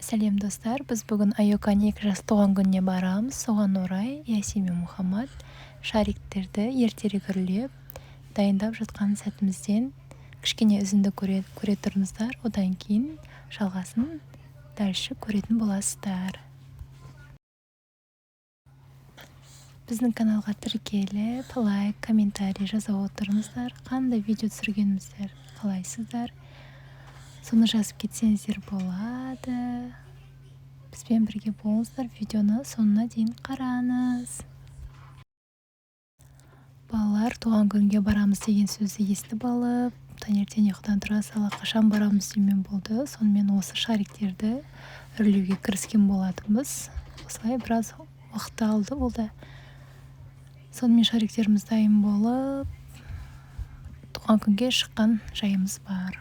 Сәлем достар, біз бүгін Айоканың 2 жас туған күніне барамыз. Соған орай Ясин мен Мұхаммад шариктерді ертерек үрлеп дайындап жатқан сәтімізден кішкене үзінді көре тұрыңыздар. Одан кейін жалғасын дальше көретін боласыздар. Біздің каналға тіркеліп, лайк, комментарий жаза отырыңыздар. Қандай видео түсіргеніміздер қалайсыздар? Соны жазып кетсеңіздер болады. Бізбен бірге болыңыздар, видеоны соңына дейін қараңыз. Балалар туған күнге барамыз деген сөзді естіп алып, таңертең ұйқыдан тұра сала қашан барамыз деумен болды. Сонымен осы шариктерді үрлеуге кіріскен болатынбыз. Осылай біраз уақыт алды болды. Сонымен шариктеріміз дайын болып, туған күнге шыққан жайымыз бар.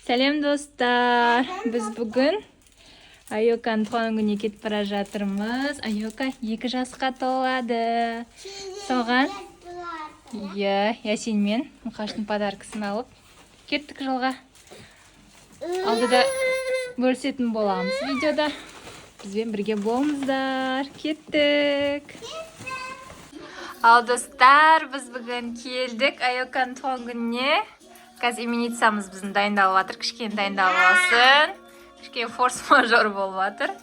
Сәлем достар, біз бүгін Айоканың туған күніне кетіп бара жатырмыз. Айока 2 жасқа толады. Соған Ясин мен Мұқаштың подаркасын алып кеттік жолға. Алдыда бөлісетін боламыз видеода. Бізбен бірге болыңыздар. Кеттік. Ал достар, біз бүгін келдік Айоканың туған күніне. Қазір именинницамыз біздің дайындалып жатыр, кішкене дайындалып алсын. Кішкене форс-мажор болып жатыр.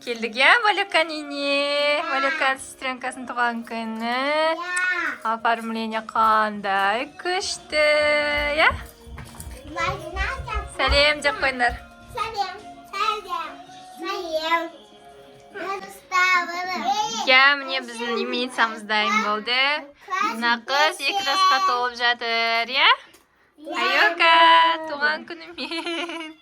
Келдік, Валюка нене? Валюка сестренкасының туған күні. Оформление қандай күшті, Сәлем деп қойыңдар. Міне біздің именинницамыз дайын болды. Мына қыз 2 жасқа толып жатыр, Айока, туған күнімен.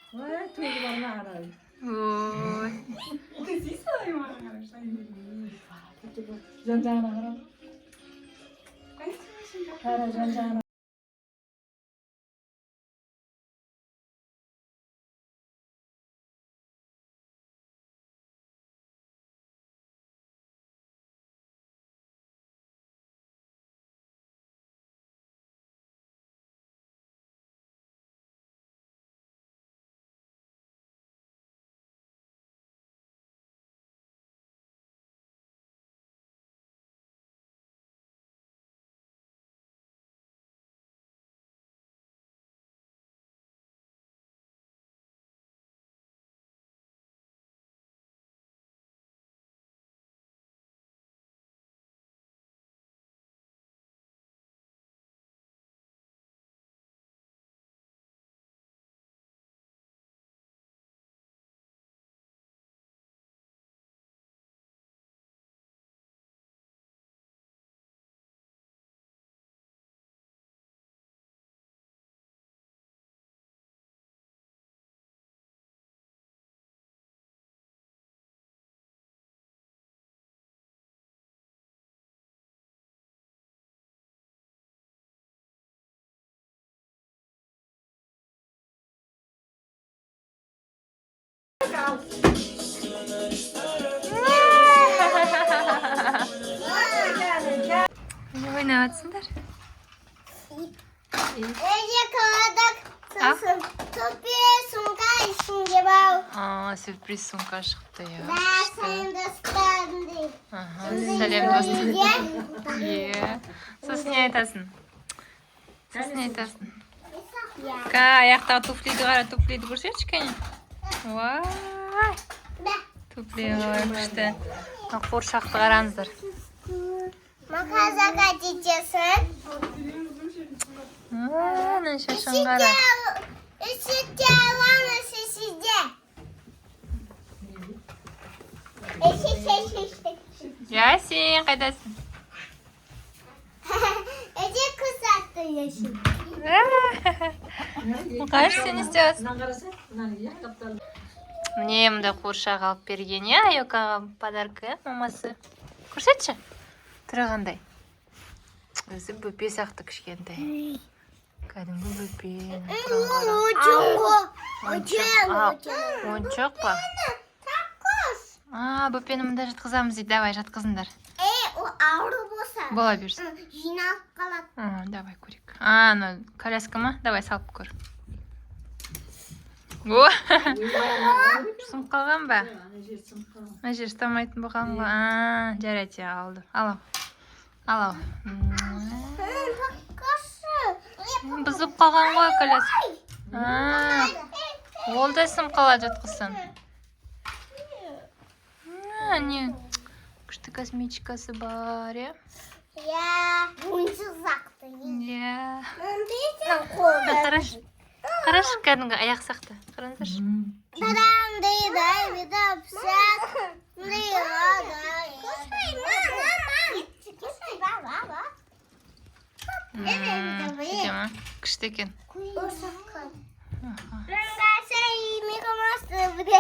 Ne oynatsınlar? Önce kağıdak tasın. Topuya sunka işince bal. Sürpriz sunka çıktı ya. Ben senin dostlarım. Сәлем достар. Сосын не айтасың? Сосын не айтасың? Аяқтағы туфлиді қара, туфлиді көрсетші кәне. Вай! Туфли қалай күшті. Қуыршақты қараңыздар. Makaza kaçacaksın. Ne şaşın qara. Eşitçe var mı sizce? Eşit. Yasin, qaydasın? Ece kız attı yaşın. Мұқаш, сен істесің? Міне мұндай қуыршақ алып берген, Айокаға подарка, мамасы. Көрсетші? Тұрғандай. Өзі бөпе сақты кішкентай. Кәдімгі бөпе. Ойыншық па? Бөпені мұнда жатқызамыз дейді. Давай, жатқызыңдар. O ağrı bosa. Бола берсін. Жинап қалады. Давай көрейік. Ну, коляска ма? Давай салып көр. О, сынып қалған ба? Ана жер сынып қалған. Мына жер ұстамайтын болған ғой. Жарайды, алды. Алау. Алау. Бұзып қалған ғой коляска. Ол да сынып қалады жатқызсаң. Не күшті косметикасы бар, е? Я ойыншық сақты. Иә. Бесін қолды. Қарашы, кәдімгі аяқ сақты. Қараңдаршы. Dadam deydi, bir de pişer. Сөйте ма? Күшті екен. Ben şey yemeye kalmazdı bir de.